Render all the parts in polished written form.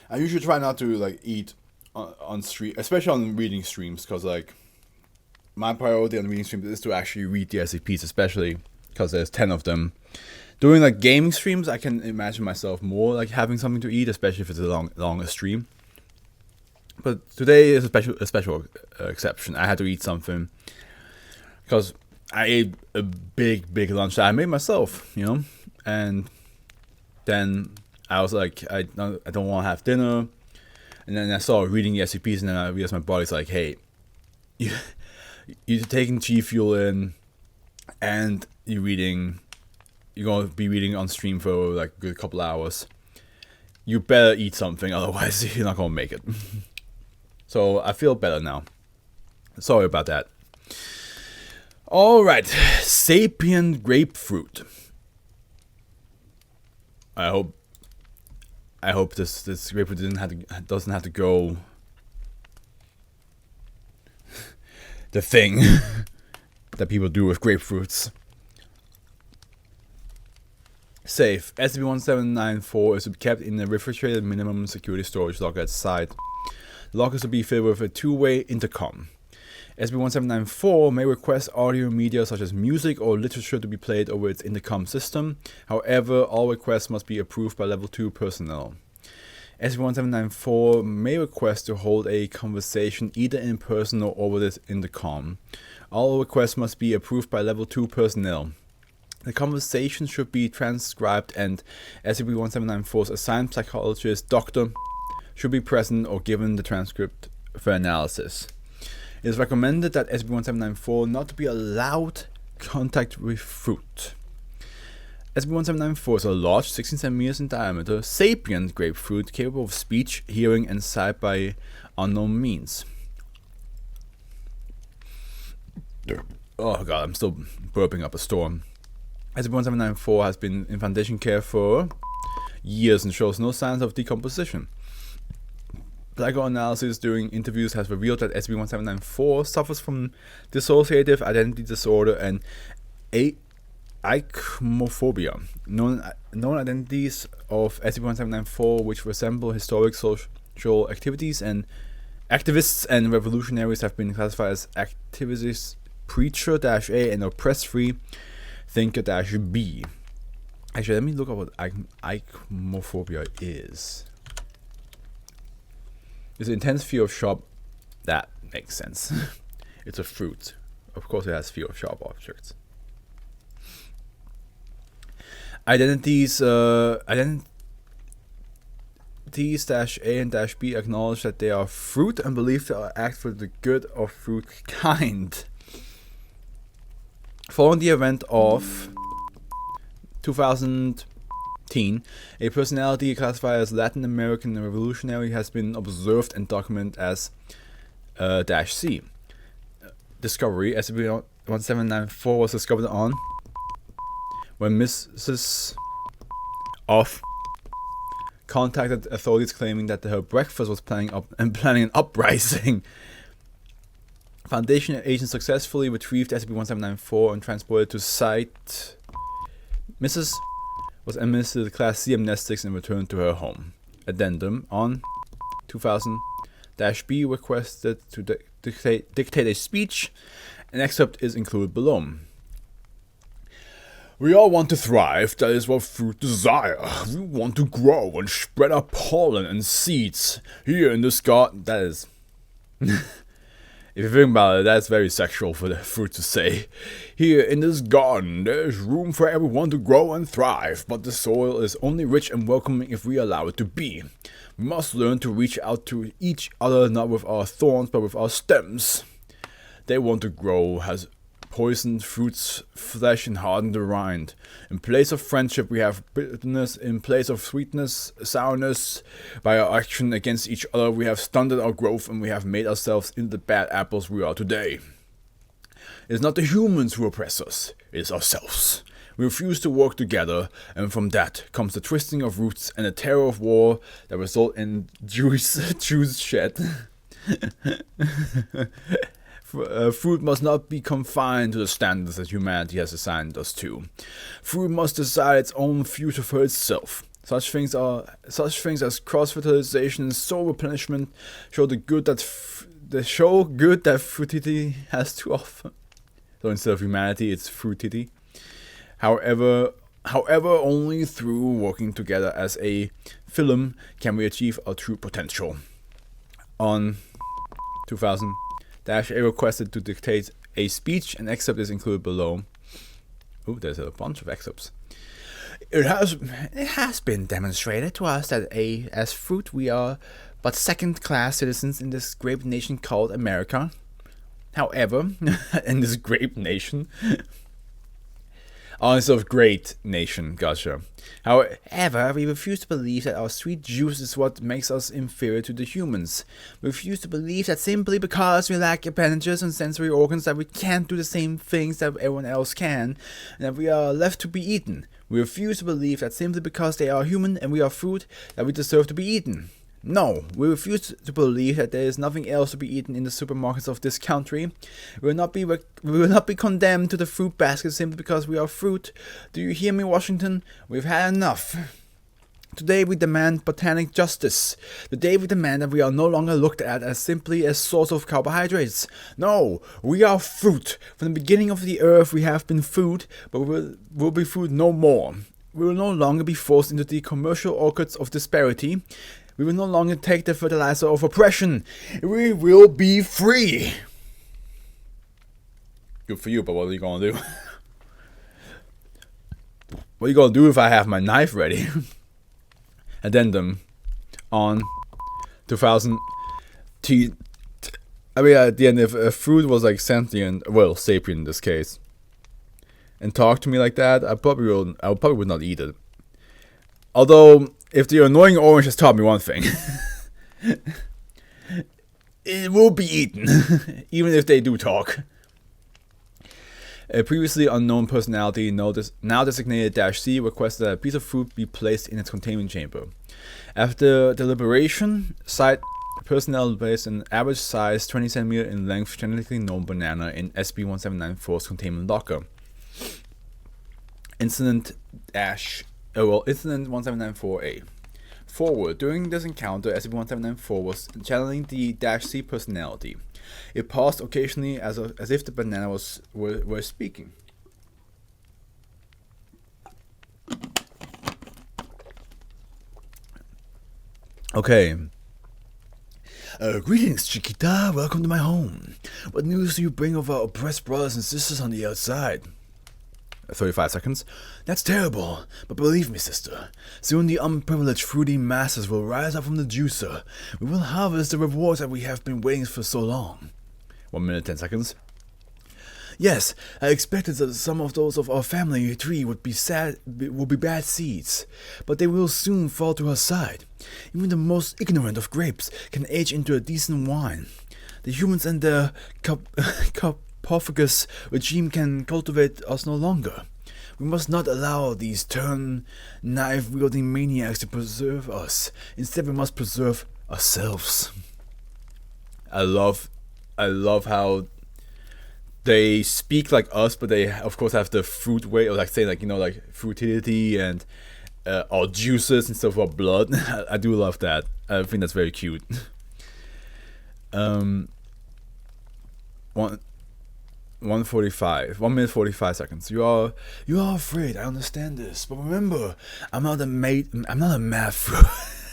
I usually try not to like eat on stream, especially on reading streams, because like my priority on reading streams is to actually read the SCPs, especially because there's 10 of them. Doing like gaming streams, I can imagine myself more like having something to eat, especially if it's a longer stream. But today is a special exception. I had to eat something because I ate a big lunch that I made myself, and then I was like, I don't want to have dinner, and then I started reading the SCPs, and then I realized my body's like, hey, you're taking G fuel in, and you're gonna be reading on stream for like a good couple hours. You better eat something, otherwise you're not gonna make it. So I feel better now. Sorry about that. Alright, Sapient Grapefruit. I hope this grapefruit doesn't have to go the thing that people do with grapefruits. Safe. SCP-1794 is to be kept in a refrigerated minimum security storage locker at site. The locker is to be filled with a two-way intercom. SCP-1794 may request audio media such as music or literature to be played over its intercom system. However, all requests must be approved by Level 2 personnel. SCP-1794 may request to hold a conversation either in person or over this intercom. All requests must be approved by Level 2 personnel. The conversation should be transcribed, and SCP-1794's assigned psychologist, doctor, should be present or given the transcript for analysis. It is recommended that SCP-1794 not to be allowed contact with fruit. SCP-1794 is a large, 16 centimeters in diameter, sapient grapefruit capable of speech, hearing, and sight by unknown means. Oh god, I'm still burping up a storm. SCP-1794 has been in foundation care for years and shows no signs of decomposition. Psychoanalysis during interviews has revealed that SCP-1794 suffers from dissociative identity disorder and ichmophobia. Known identities of SCP-1794 which resemble historic social activities and activists and revolutionaries have been classified as activist preacher-A and oppress-free thinker-B. Actually, let me look up what ichmophobia is. It's an intense fear of sharp. That makes sense. It's a fruit. Of course, it has fear of sharp objects. Identities -A and -B acknowledge that they are fruit and believe to act for the good of fruitkind. Following the event of 2010, a personality classified as Latin American revolutionary has been observed and documented as -C. Discovery: SCP-1794 was discovered on when Mrs. Off contacted authorities claiming that her breakfast was planning an uprising. Foundation agents successfully retrieved SCP-1794 and transported to site. Mrs. was administered Class C amnestics and returned to her home. Addendum: on 2000-B requested to dictate a speech. An excerpt is included below. We all want to thrive, that is what fruit desire. We want to grow and spread our pollen and seeds. Here in this garden, that is... If you think about it, that's very sexual for the fruit to say. Here in this garden, there is room for everyone to grow and thrive, but the soil is only rich and welcoming if we allow it to be. We must learn to reach out to each other not with our thorns, but with our stems. They want to grow has poisoned fruit's flesh and hardened the rind. In place of friendship, we have bitterness. In place of sweetness, sourness. By our action against each other, we have stunted our growth and we have made ourselves into the bad apples we are today. It is not the humans who oppress us, it is ourselves. We refuse to work together, and from that comes the twisting of roots and the terror of war that result in juiceshed. Fruit must not be confined to the standards that humanity has assigned us to. Fruit must decide its own future for itself. Such things as cross-fertilization and soul replenishment show the good that fruitity has to offer. So instead of humanity, it's fruitity. However, only through working together as a phylum can we achieve our true potential. On 2000, -A requested to dictate a speech. An excerpt is included below. Oh, there's a bunch of excerpts. It has been demonstrated to us that as fruit we are but second-class citizens in this great nation called America. However, in this great nation, instead of great nation, gotcha. However, we refuse to believe that our sweet juice is what makes us inferior to the humans. We refuse to believe that simply because we lack appendages and sensory organs that we can't do the same things that everyone else can, and that we are left to be eaten. We refuse to believe that simply because they are human and we are fruit, that we deserve to be eaten. No, we refuse to believe that there is nothing else to be eaten in the supermarkets of this country. We will not be condemned to the fruit basket simply because we are fruit. Do you hear me, Washington? We've had enough. Today we demand botanic justice. Today we demand that we are no longer looked at as simply a source of carbohydrates. No, we are fruit. From the beginning of the earth we have been food, but we'll be food no more. We will no longer be forced into the commercial orchards of disparity. We will no longer take the fertilizer of oppression. We will be free. Good for you, but what are you gonna do? What are you gonna do if I have my knife ready? Addendum on 2000. I mean, at the end, if a fruit was like sentient, well, sapient in this case, and talked to me like that, I probably would not eat it. Although, if the annoying orange has taught me one thing, it will be eaten, even if they do talk. A previously unknown personality, now designated -C, requested that a piece of fruit be placed in its containment chamber. After deliberation, site personnel placed an average size 20 cm in length genetically known banana in SCP-1794's containment locker. Incident 1794A. Forward. During this encounter, SCP-1794 was channeling the -C personality. It paused occasionally as if the banana were speaking. Okay. Greetings, Chiquita. Welcome to my home. What news do you bring of our oppressed brothers and sisters on the outside? 35 seconds. That's terrible, but believe me, sister, soon the unprivileged fruity masses will rise up from the juicer. We will harvest the rewards that we have been waiting for so long. 1 minute, 10 seconds. Yes, I expected that some of those of our family tree would be bad seeds, but they will soon fall to our side. Even the most ignorant of grapes can age into a decent wine. The humans and their Pro-Fros regime can cultivate us no longer. We must not allow these knife-wielding maniacs to preserve us. Instead, we must preserve ourselves. I love how they speak like us, but they of course have the fruit way, or like saying like, you know, like fruitility and our juices instead of our blood. I do love that. I think that's very cute. 1:45, 1 minute 45 seconds. You are afraid. I understand this, but remember, I'm not a mad fruit.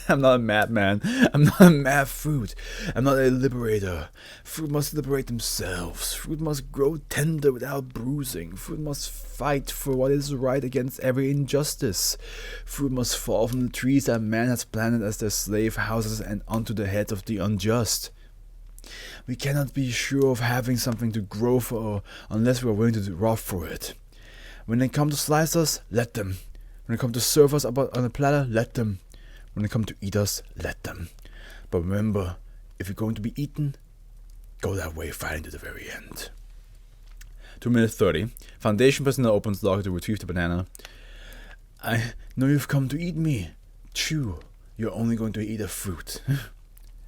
I'm not a madman. I'm not a mad fruit. I'm not a liberator. Fruit must liberate themselves. Fruit must grow tender without bruising. Fruit must fight for what is right against every injustice. Fruit must fall from the trees that man has planted as their slave houses and onto the heads of the unjust. We cannot be sure of having something to grow for unless we are willing to rob for it. When they come to slice us, let them. When they come to serve us on a platter, let them. When they come to eat us, let them. But remember, if you're going to be eaten, go that way fighting to the very end. 2 minutes 30. Foundation personnel opens locker to retrieve the banana. I know you've come to eat me. Chew. You're only going to eat a fruit.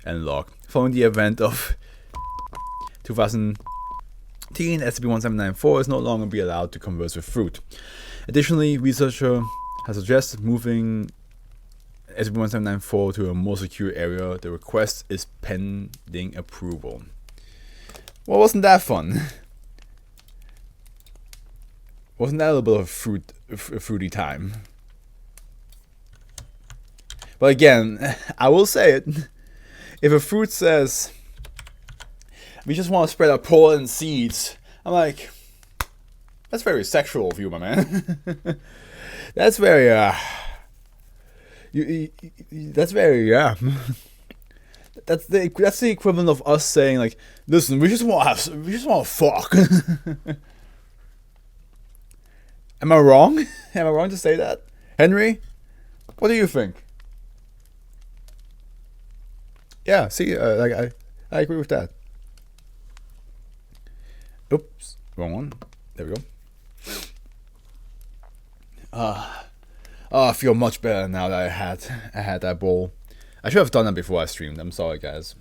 And log. Following the event of 2010, SCP-1794 is no longer be allowed to converse with fruit. Additionally, researcher has suggested moving SCP-1794 to a more secure area. The request is pending approval. Well, wasn't that fun? Wasn't that a little bit of fruity time? But again, I will say it. If a fruit says, we just want to spread our pollen and seeds, I'm like, that's very sexual of you, my man. That's very, that's very, that's the equivalent of us saying like, listen, we just want to fuck. Am I wrong? Am I wrong to say that? Henry, what do you think? Yeah, see, like I agree with that. Oops, wrong one. There we go. I feel much better now that I had that bowl. I should have done that before I streamed. I'm sorry, guys.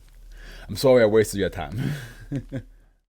I'm sorry I wasted your time.